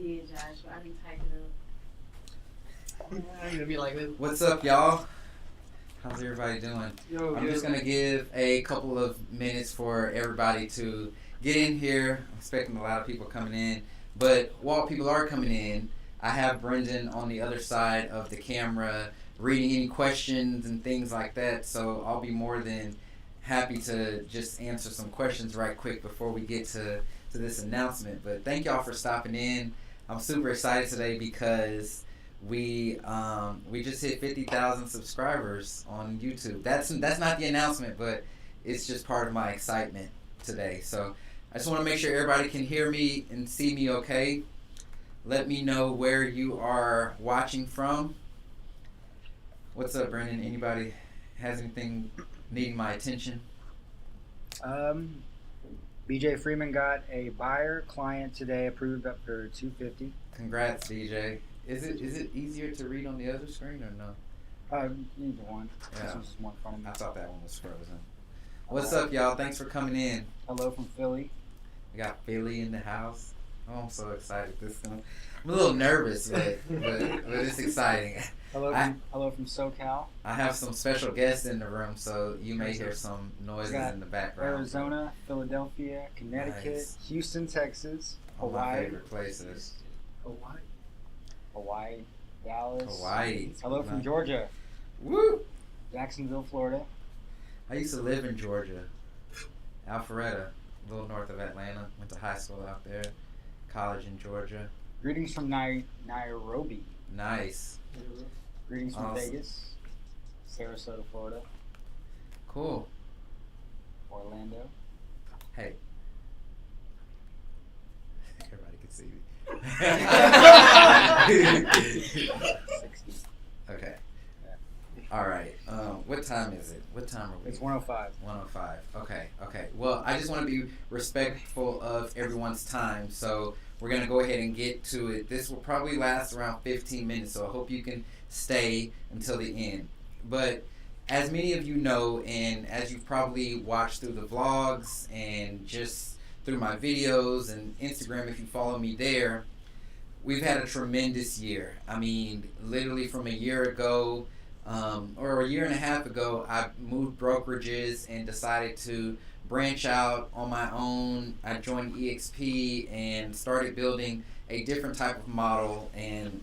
did, Joshua. I didn't type it up. I'm gonna be like this. What's up, y'all? How's everybody doing? I'm just going to give a couple of minutes for everybody to get in here. I'm expecting a lot of people coming in. But while people are coming in, I have Brendan on the other side of the camera reading any questions and things like that. So I'll be more than happy to just answer some questions right quick before we get to this announcement. But thank y'all for stopping in. I'm super excited today because we just hit 50,000 subscribers on YouTube. That's not the announcement, but it's just part of my excitement today. So I just want to make sure everybody can hear me and see me okay. Let me know where you are watching from. What's up, Brendan? Anybody has anything needing my attention? BJ Freeman got a buyer client today, approved up for $250. Congrats, BJ. Is it easier to read on the other screen or no? Either one. Yeah. This one's just more in front of me. I thought that one was frozen. What's up, y'all? Thanks for coming in. Hello from Philly. We got Philly in the house. Oh, I'm so excited. I'm a little nervous, but it's exciting. Hello from SoCal. I have some special guests in the room, so you may hear some noises in the background. Arizona, Philadelphia, Connecticut, Nice. Houston, Texas, All my Hawaii. favorite places. Hawaii, Dallas. Hawaii. Hello from Georgia. Woo! Jacksonville, Florida. I used to live in Georgia. Alpharetta, a little north of Atlanta. Went to high school out there. College in Georgia. Greetings from Nairobi. Nice. Greetings from Awesome. Vegas. Sarasota, Florida. Cool. Orlando. Hey. Everybody can see me. 60. Okay. All right. What time is it? What time are we? It's 105. 105. Okay. Well, I just want to be respectful of everyone's time, so we're going to go ahead and get to it. This will probably last around 15 minutes, so I hope you can stay until the end. But as many of you know, and as you've probably watched through the vlogs and just through my videos and Instagram if you follow me there, we've had a tremendous year. I mean, literally from a year ago, or a year and a half ago, I moved brokerages and decided to branch out on my own. I joined EXP and started building a different type of model, and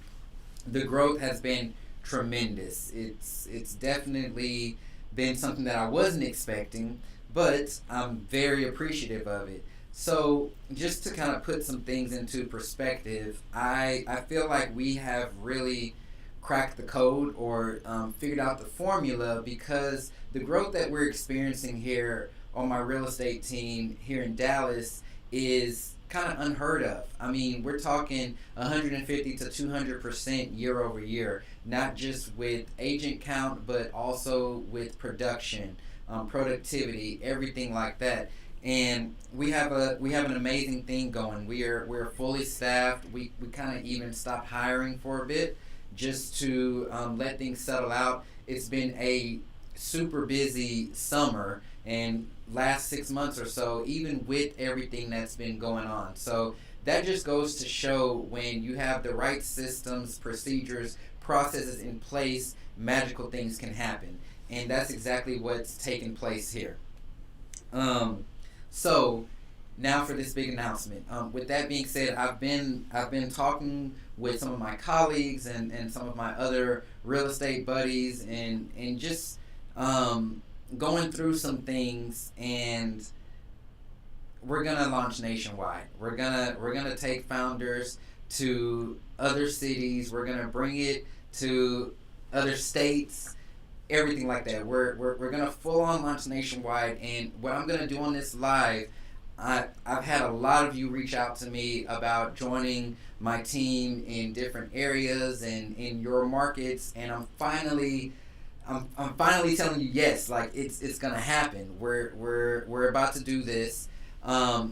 the growth has been tremendous. It's definitely been something that I wasn't expecting, but I'm very appreciative of it. So just to kind of put some things into perspective, I feel like we have really cracked the code or figured out the formula, because the growth that we're experiencing here on my real estate team here in Dallas is kind of unheard of. I mean, we're talking 150 to 200% year over year, not just with agent count, but also with production, productivity, everything like that. And we have an amazing thing going. We're fully staffed. We kind of even stopped hiring for a bit just to let things settle out. It's been a super busy summer and last 6 months or so, even with everything that's been going on. So that just goes to show when you have the right systems, procedures, processes in place, magical things can happen. And that's exactly what's taking place here. So now for this big announcement. With that being said, I've been talking with some of my colleagues and some of my other real estate buddies and just going through some things, and we're gonna launch nationwide. We're gonna take founders to other cities. We're gonna bring it to other states, everything like that. We're gonna full on launch nationwide. And what I'm gonna do on this live, I've had a lot of you reach out to me about joining my team in different areas and in your markets, and I'm finally telling you yes, like it's gonna happen. We're about to do this.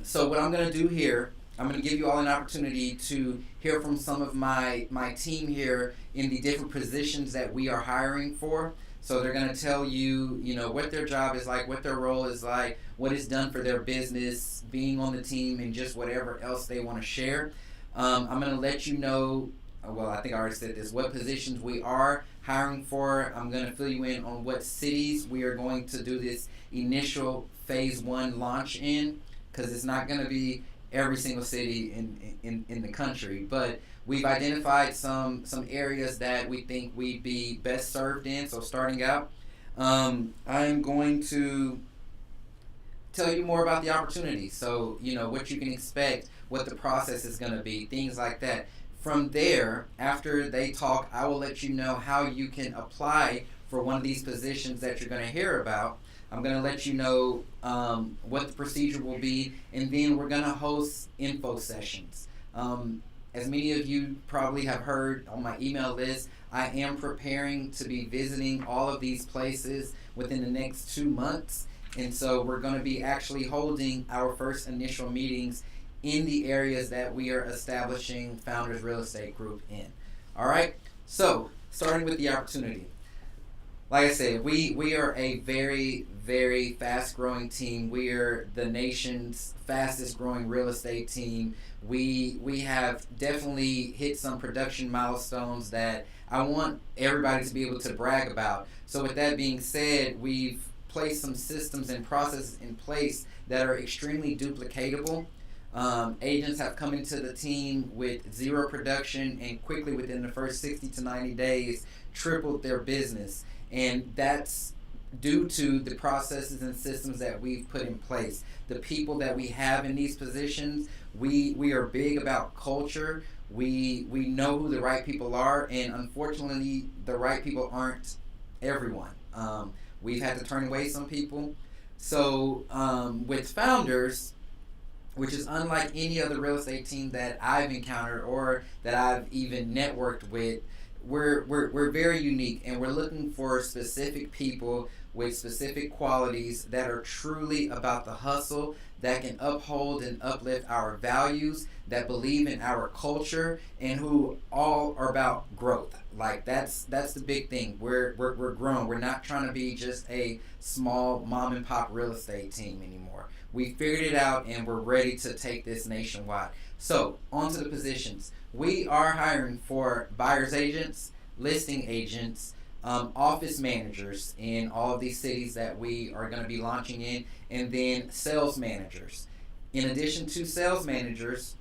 So what I'm gonna do here, I'm gonna give you all an opportunity to hear from some of my team here in the different positions that we are hiring for. So they're gonna tell you, what their job is like, what their role is like, what is done for their business, being on the team, and just whatever else they want to share. I'm going to let you know, well, I think I already said this, what positions we are hiring for. I'm going to fill you in on what cities we are going to do this initial phase 1 launch in, because it's not going to be every single city in the country, but we've identified some areas that we think we'd be best served in. So starting out, I'm going to tell you more about the opportunity, so what you can expect, what the process is going to be, things like that. From there, after they talk, I will let you know how you can apply for one of these positions that you're going to hear about. I'm going to let you know what the procedure will be, and then we're going to host info sessions. As many of you probably have heard on my email list, I am preparing to be visiting all of these places within the next 2 months, and so we're going to be actually holding our first initial meetings in the areas that we are establishing Founders Real Estate Group in. All right, so starting with the opportunity. Like I said, we are a very, very fast-growing team. We are the nation's fastest-growing real estate team. We have definitely hit some production milestones that I want everybody to be able to brag about. So with that being said, we've placed some systems and processes in place that are extremely duplicatable. Agents have come into the team with 0 production and quickly within the first 60 to 90 days tripled their business. And that's due to the processes and systems that we've put in place. The people that we have in these positions, we are big about culture. We know who the right people are, and unfortunately, the right people aren't everyone. We've had to turn away some people. So with Founders, which is unlike any other real estate team that I've encountered or that I've even networked with, we're very unique, and we're looking for specific people with specific qualities that are truly about the hustle, that can uphold and uplift our values, that believe in our culture, and who all are about growth. Like that's the big thing. We're grown. We're not trying to be just a small mom and pop real estate team anymore. We figured it out, and we're ready to take this nationwide. So on to the positions. We are hiring for buyer's agents, listing agents, office managers in all of these cities that we are going to be launching in, and then sales managers. In addition to sales managers,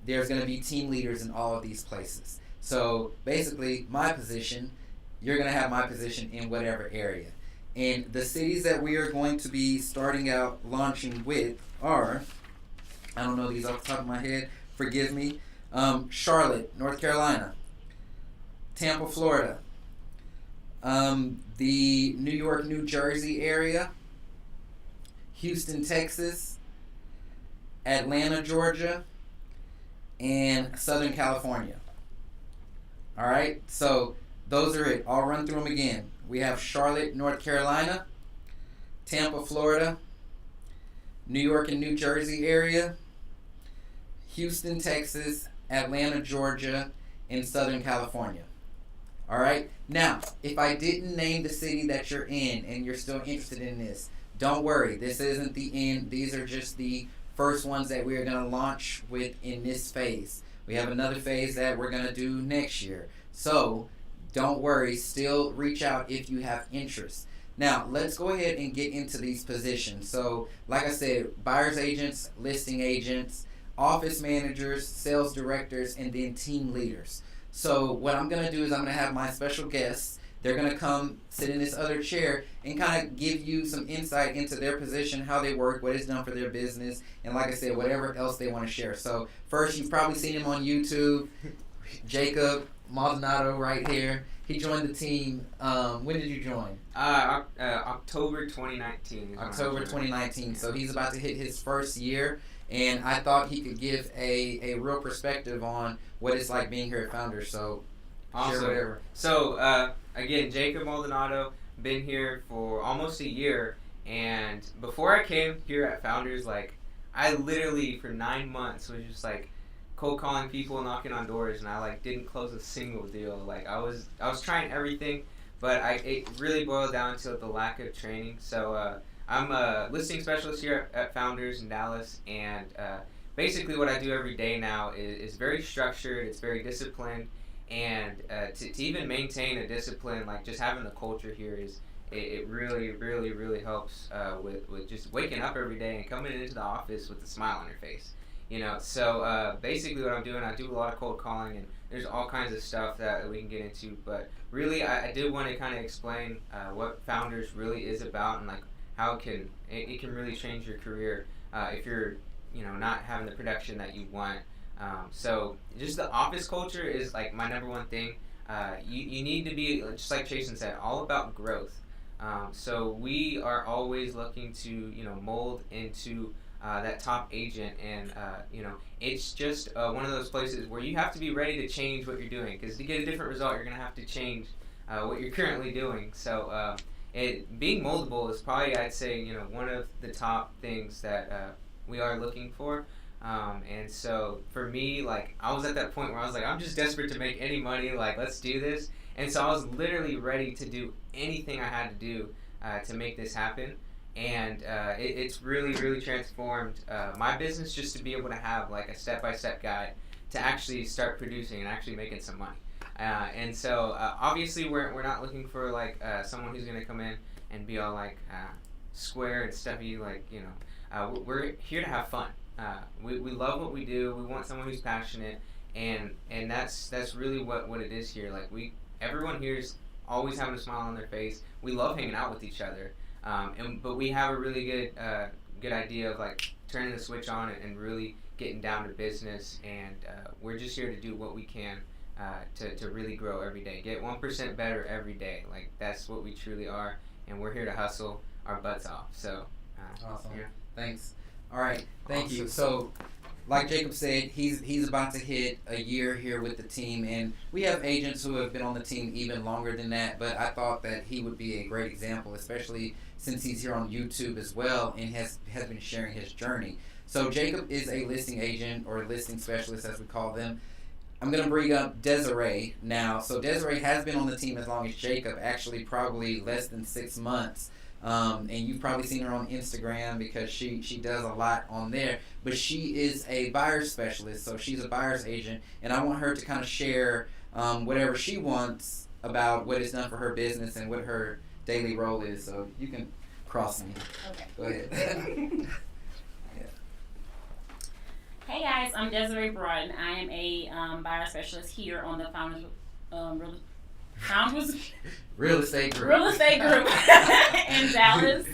there's going to be team leaders in all of these places. So basically, my position, you're going to have my position in whatever area. And the cities that we are going to be starting out launching with are, I don't know these off the top of my head, forgive me, Charlotte, North Carolina, Tampa, Florida, the New York, New Jersey area, Houston, Texas, Atlanta, Georgia, and Southern California. All right, so those are it. I'll run through them again. We have Charlotte, North Carolina, Tampa, Florida, New York and New Jersey area, Houston, Texas, Atlanta, Georgia, and Southern California. All right. Now, if I didn't name the city that you're in and you're still interested in this, don't worry. This isn't the end. These are just the first ones that we are going to launch with in this phase. We have another phase that we're going to do next year. So don't worry. Still reach out if you have interest. Now, let's go ahead and get into these positions. So, like I said, buyer's agents, listing agents, office managers, sales directors, and then team leaders. So what I'm going to do is I'm going to have my special guests. They're going to come sit in this other chair and kind of give you some insight into their position, how they work, what it's done for their business, and like I said, whatever else they want to share. So first, you've probably seen him on YouTube, Jacob Maldonado right here. He joined the team. When did you join? October 2019. October 2019. So he's about to hit his first year. And I thought he could give a real perspective on what it's like being here at Founders. So, awesome. Share whatever. So, again, Jacob Maldonado, been here for almost a year. And before I came here at Founders, I literally, for 9 months, was just, cold calling people, knocking on doors. And I, didn't close a single deal. I was trying everything, but it really boiled down to the lack of training. So, I'm a listing specialist here at Founders in Dallas, and basically what I do every day now is very structured. It's very disciplined, and to even maintain a discipline, like just having the culture here it really, really, really helps with just waking up every day and coming into the office with a smile on your face. So basically what I'm doing, I do a lot of cold calling, and there's all kinds of stuff that we can get into. But really, I did want to kind of explain what Founders really is about, and like how it can really change your career if you're not having the production that you want. So just the office culture is like my number one thing. You need to be, just like Chastin said, all about growth. So we are always looking to mold into that top agent, and it's just one of those places where you have to be ready to change what you're doing, because to get a different result you're going to have to change what you're currently doing. So being moldable is probably, I'd say, one of the top things that we are looking for. And so for me, like, I was at that point where I was like, I'm just desperate to make any money, like, let's do this. And so I was literally ready to do anything I had to do to make this happen. And it's really, really transformed my business, just to be able to have like a step-by-step guide to actually start producing and actually making some money. And so obviously we're not looking for like someone who's going to come in and be all like square and stuffy, like, we're here to have fun. We love what we do. We want someone who's passionate, and that's really what it is here. Like, everyone here is always having a smile on their face. We love hanging out with each other, but we have a really good idea of like turning the switch on and really getting down to business. And we're just here to do what we can to really grow every day, get 1% better every day. Like, that's what we truly are, and we're here to hustle our butts off. So awesome. Yeah. Thanks. All right, thank you. So, like Jacob said, he's about to hit a year here with the team, and we have agents who have been on the team even longer than that, but I thought that he would be a great example, especially since he's here on YouTube as well and has been sharing his journey. So Jacob is a listing agent, or a listing specialist as we call them. I'm going to bring up Desiree now. So Desiree has been on the team as long as Jacob, actually probably less than 6 months. And you've probably seen her on Instagram because she does a lot on there. But she is a buyer specialist, so she's a buyer's agent. And I want her to kind of share whatever she wants about what it's done for her business and what her daily role is. So you can cross me. Okay. Go ahead. Hey guys, I'm Desiree Broughton. I am a buyer specialist here on the Founders Real estate group in Dallas.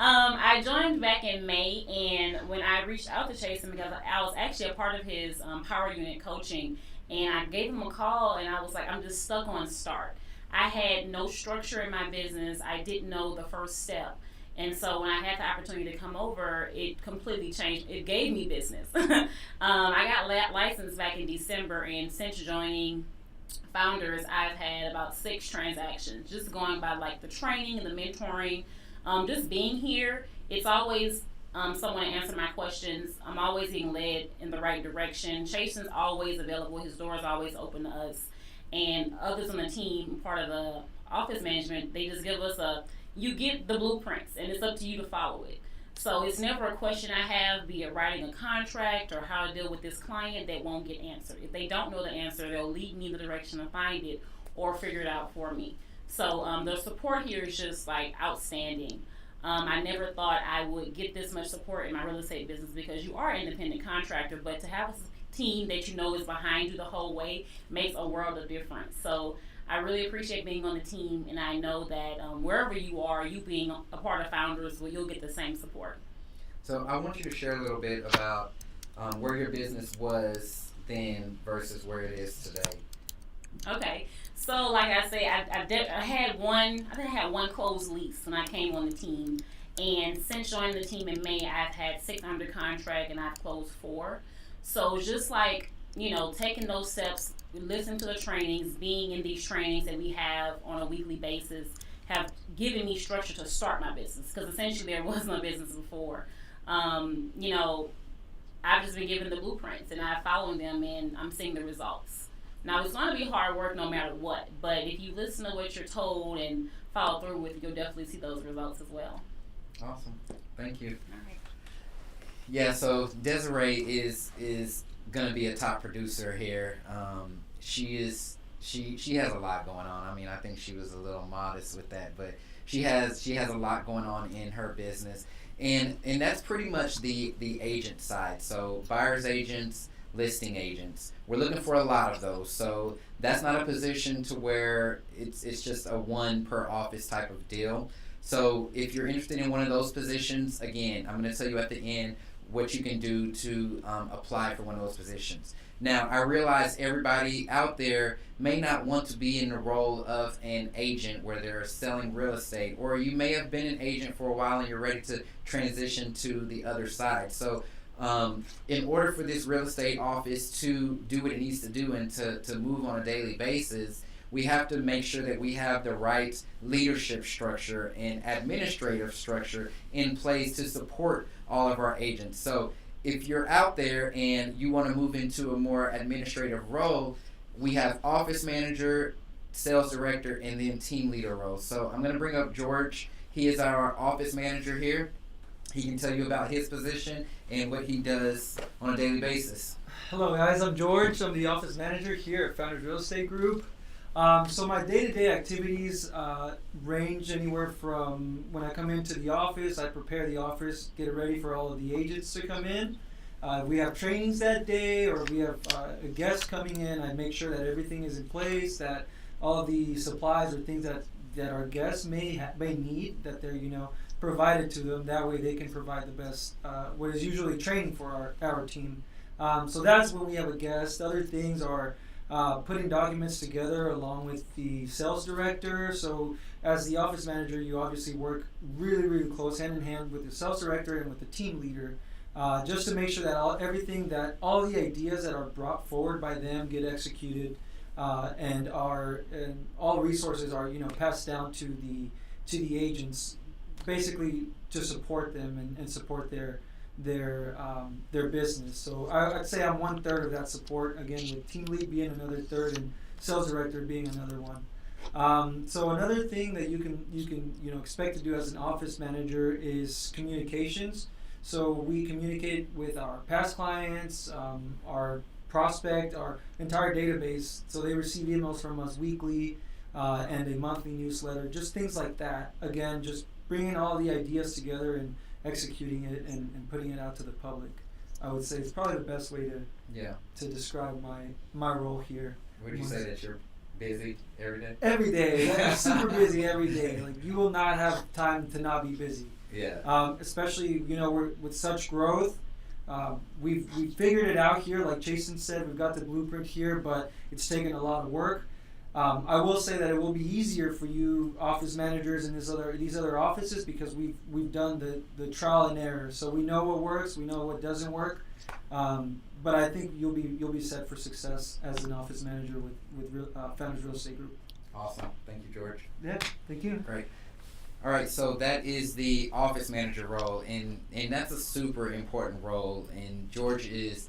I joined back in May, and when I reached out to Chastin, because I was actually a part of his power unit coaching, and I gave him a call, and I was like, I'm just stuck on start. I had no structure in my business. I didn't know the first step. And so when I had the opportunity to come over, it completely changed. It gave me business. I got licensed back in December, and since joining Founders, I've had about 6 transactions, just going by like the training and the mentoring, just being here. It's always someone to answer my questions. I'm always being led in the right direction. Chastin's always available. His door is always open to us. And others on the team, part of the office management, they just give us you get the blueprints, and it's up to you to follow it. So it's never a question I have, be it writing a contract or how to deal with this client, that won't get answered. If they don't know the answer, they'll lead me in the direction to find it or figure it out for me. So the support here is just like outstanding. I never thought I would get this much support in my real estate business, because you are an independent contractor, but to have a team that you know is behind you the whole way makes a world of difference. So I really appreciate being on the team, and I know that wherever you are, you being a part of Founders, well, you'll get the same support. So I want you to share a little bit about where your business was then versus where it is today. Okay, so like I say, I had one closed lease when I came on the team, and since joining the team in May, I've had 6 under contract, and I've closed 4. So just like, taking those steps, listening to the trainings, being in these trainings that we have on a weekly basis, have given me structure to start my business, because essentially there was no business before. I've just been given the blueprints, and I'm following them, and I'm seeing the results. Now, it's going to be hard work no matter what, but if you listen to what you're told and follow through with it, you'll definitely see those results as well. Awesome. Thank you. All right. Yeah, so Desiree is gonna be a top producer here. She has a lot going on. I mean, I think she was a little modest with that, but she has a lot going on in her business, and that's pretty much the agent side. So buyers agents, listing agents. We're looking for a lot of those. So that's not a position to where it's just a one per office type of deal. So if you're interested in one of those positions, again, I'm going to tell you at the end what you can do to apply for one of those positions. Now, I realize everybody out there may not want to be in the role of an agent where they're selling real estate, or you may have been an agent for a while and you're ready to transition to the other side. So in order for this real estate office to do what it needs to do and to move on a daily basis, we have to make sure that we have the right leadership structure and administrative structure in place to support all of our agents. So if you're out there and you want to move into a more administrative role, we have office manager, sales director, and then team leader roles. So I'm going to bring up George. He is our office manager here. He can tell you about his position and what he does on a daily basis. Hello guys, I'm George. I'm the office manager here at Founders Real Estate Group. So my day-to-day activities range anywhere from when I come into the office, I prepare the office, get it ready for all of the agents to come in. We have trainings that day, or we have a guest coming in. I make sure that everything is in place, that all of the supplies or things that our guests may need, that they're provided to them. That way they can provide the best, what is usually training for our team. So that's when we have a guest. Other things are putting documents together along with the sales director. So as the office manager, you obviously work really, really close hand in hand with the sales director and with the team leader, just to make sure that all the ideas that are brought forward by them get executed, and all resources are passed down to the agents, basically to support them and support their business. So I'd say I'm 1/3 of that support, again with team lead being another third and sales director being another one. So another thing that you can expect to do as an office manager is communications. So we communicate with our past clients, our prospect, our entire database. So they receive emails from us weekly and a monthly newsletter, just things like that. Again, just bringing all the ideas together and executing it and putting it out to the public. I would say it's probably the best way to describe my role here. Would you say that you're busy every day? Every day. I'm super busy every day. Like, you will not have time to not be busy. Yeah. Especially, we're with such growth. We've figured it out here. Like Chastin said, we've got the blueprint here, but it's taken a lot of work. I will say that it will be easier for you office managers in these other offices, because we've done the trial and error. So we know what works, we know what doesn't work. But I think you'll be set for success as an office manager with Founders Real Estate Group. Awesome. Thank you, George. Yeah, thank you. Great. All right, so that is the office manager role, and that's a super important role. And George is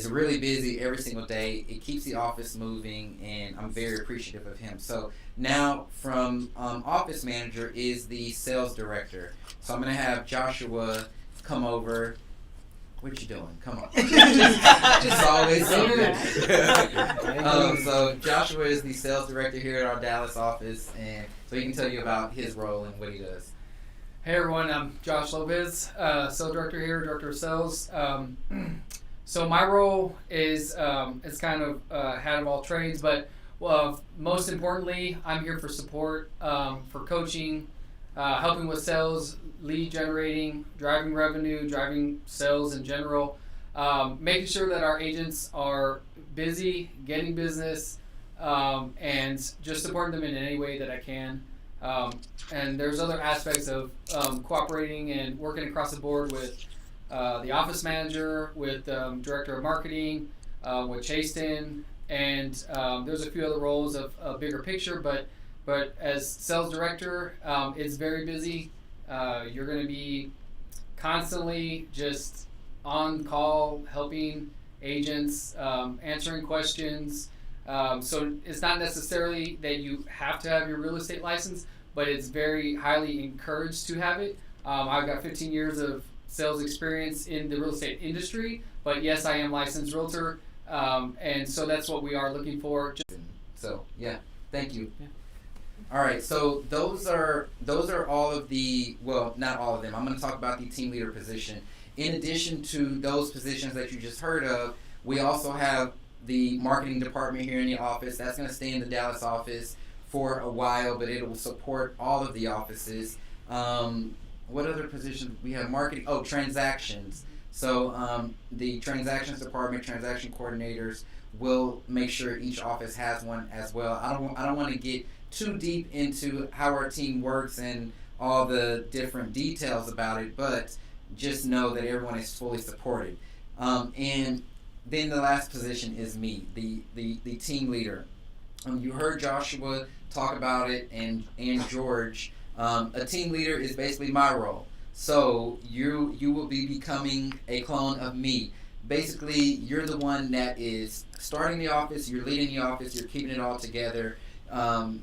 really busy every single day. It keeps the office moving, and I'm very appreciative of him. So now from office manager is the sales director. So I'm going to have Joshua come over. What you doing? Come on. Just always something. So Joshua is the sales director here at our Dallas office, and so he can tell you about his role and what he does. Hey everyone, I'm Josh Lopez, sales director here, director of sales. So my role is it's kind of hat of all trades, but most importantly, I'm here for support, for coaching, helping with sales, lead generating, driving revenue, driving sales in general, making sure that our agents are busy, getting business, and just supporting them in any way that I can. And there's other aspects of cooperating and working across the board with the office manager, with director of marketing, with Chastin, and there's a few other roles of a bigger picture, but as sales director, it's very busy. You're going to be constantly just on call, helping agents, answering questions. So it's not necessarily that you have to have your real estate license, but it's very highly encouraged to have it. I've got 15 years of sales experience in the real estate industry, but yes, I am licensed realtor, and so that's what we are looking for. So yeah, thank you. Yeah. All right, so those are all of the, well, not all of them. I'm going to talk about the team leader position. In addition to those positions that you just heard of, we also have the marketing department here in the office. That's going to stay in the Dallas office for a while, but it will support all of the offices. What other positions we have? Marketing. Oh, transactions. So the transactions department, transaction coordinators will make sure each office has one as well. I don't want to get too deep into how our team works and all the different details about it, but just know that everyone is fully supported. And then the last position is me, the team leader. You heard Joshua talk about it and George. A team leader is basically my role. So you will be becoming a clone of me. Basically, you're the one that is starting the office, you're leading the office, you're keeping it all together.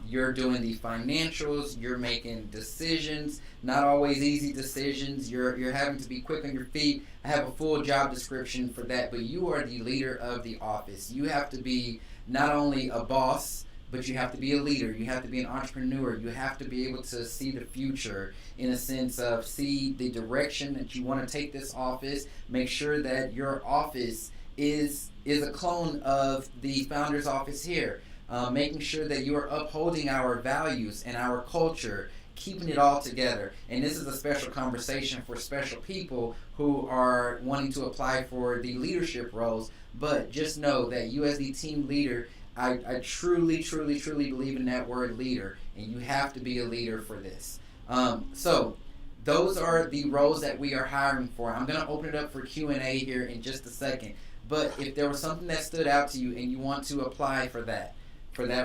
You're doing the financials, you're making decisions, not always easy decisions. You're having to be quick on your feet. I have a full job description for that, but you are the leader of the office. You have to be not only a boss, but you have to be a leader. You have to be an entrepreneur. You have to be able to see the future in a sense of see the direction that you want to take this office. Make sure that your office is a clone of the founder's office here. Making sure that you are upholding our values and our culture, keeping it all together. And this is a special conversation for special people who are wanting to apply for the leadership roles. But just know that you as the team leader, I truly, truly, truly believe in that word leader, and you have to be a leader for this. So those are the roles that we are hiring for. I'm going to open it up for Q&A here in just a second. But if there was something that stood out to you and you want to apply for that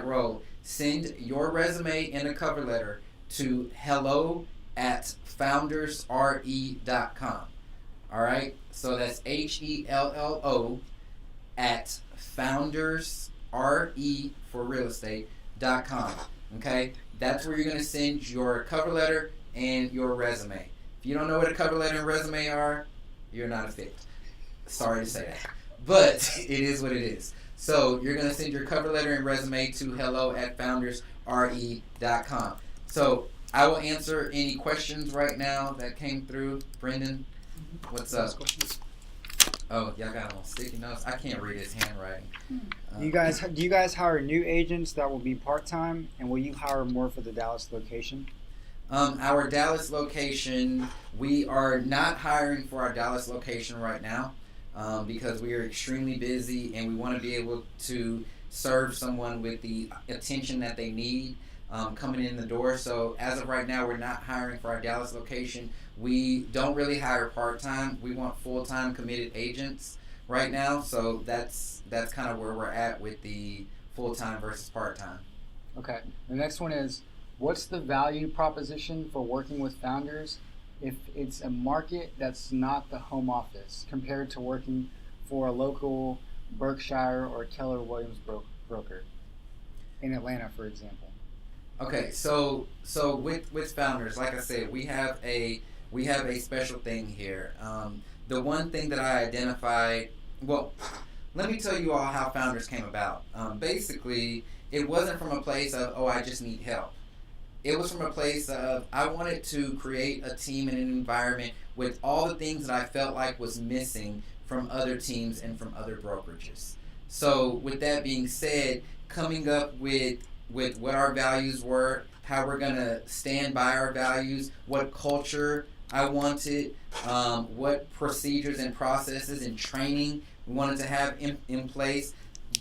role, send your resume and a cover letter to hello@foundersre.com. All right? So that's HELLO at foundersre for real estate.com. Okay? That's where you're going to send your cover letter and your resume. If you don't know what a cover letter and resume are, you're not a fit. Sorry to say that. But it is what it is. So you're going to send your cover letter and resume to hello@foundersre.com. So I will answer any questions right now that came through. Brendan, what's up? Oh, y'all got on sticky notes. I can't read his handwriting. Do you guys hire new agents that will be part-time, and will you hire more for the Dallas location? Our Dallas location, we are not hiring for our Dallas location right now. Because we are extremely busy and we want to be able to serve someone with the attention that they need coming in the door. So as of right now, we're not hiring for our Dallas location. We don't really hire part-time. We want full-time committed agents right now. So that's kind of where we're at with the full-time versus part-time. Okay. The next one is, what's the value proposition for working with founders if it's a market that's not the home office compared to working for a local Berkshire or Keller Williams broker in Atlanta, for example? Okay, so with founders, like I said, we have a special thing here. The one thing that I identified, well, let me tell you all how founders came about. Basically, it wasn't from a place of, oh, I just need help. It was from a place of I wanted to create a team and an environment with all the things that I felt like was missing from other teams and from other brokerages. So with that being said, coming up with what our values were, how we're going to stand by our values, what culture I wanted, what procedures and processes and training we wanted to have in place.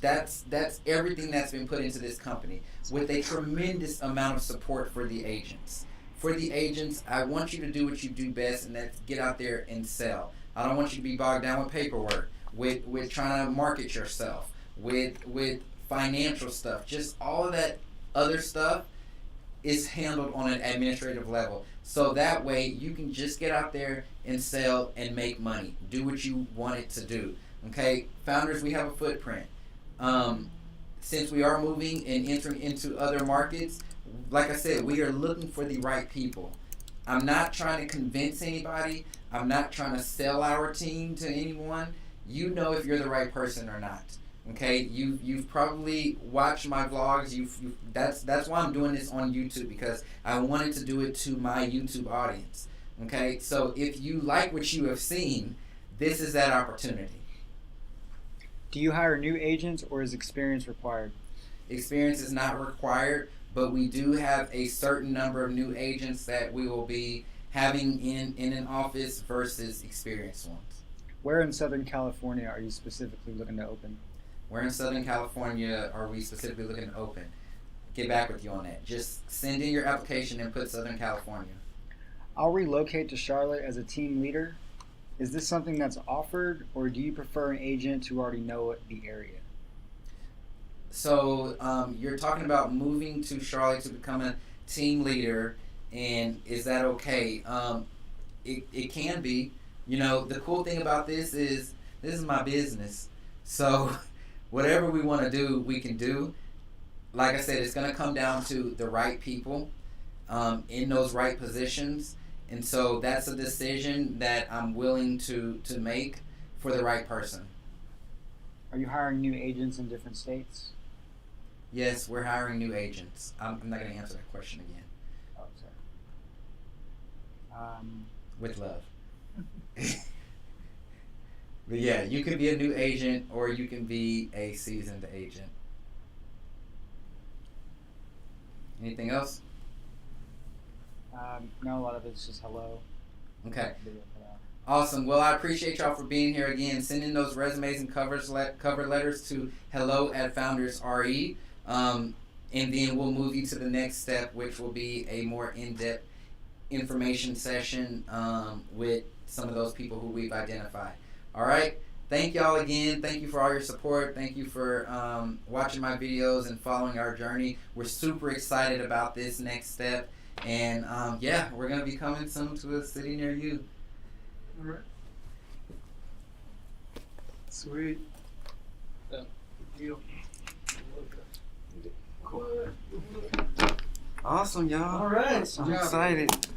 That's everything that's been put into this company with a tremendous amount of support for the agents. For the agents, I want you to do what you do best, and that's get out there and sell. I don't want you to be bogged down with paperwork, with trying to market yourself, with financial stuff. Just all of that other stuff is handled on an administrative level. So that way you can just get out there and sell and make money. Do what you want it to do. Okay, founders, we have a footprint. Since we are moving and entering into other markets, like I said, we are looking for the right people. I'm not trying to convince anybody. I'm not trying to sell our team to anyone. You know if you're the right person or not. Okay, you've probably watched my vlogs. That's why I'm doing this on YouTube, because I wanted to do it to my YouTube audience. Okay, so if you like what you have seen, this is that opportunity. Do you hire new agents, or is experience required? Experience is not required, but we do have a certain number of new agents that we will be having in an office versus experienced ones. Where in Southern California are you specifically looking to open? Where in Southern California are we specifically looking to open? Get back with you on that. Just send in your application and put Southern California. I'll relocate to Charlotte as a team leader. Is this something that's offered, or do you prefer an agent who already know the area? So you're talking about moving to Charlotte to become a team leader, and is that okay? It can be. You know, the cool thing about this is my business. So whatever we want to do, we can do. Like I said, it's going to come down to the right people in those right positions. And so that's a decision that I'm willing to make for the right person. Are you hiring new agents in different states? Yes, we're hiring new agents. I'm not going to answer that question again. Oh, sorry. With love. But yeah, you could be a new agent or you can be a seasoned agent. Anything else? No, a lot of it's just hello. Okay. Awesome. Well, I appreciate y'all for being here again. Send in those resumes and cover letters to hello@foundersre. And then we'll move you to the next step, which will be a more in-depth information session with some of those people who we've identified. All right. Thank y'all again. Thank you for all your support. Thank you for watching my videos and following our journey. We're super excited about this next step. And yeah, we're going to be coming soon to a city near you. All right. Sweet. Yeah. Good deal. Cool. Awesome, y'all. All right. I'm excited.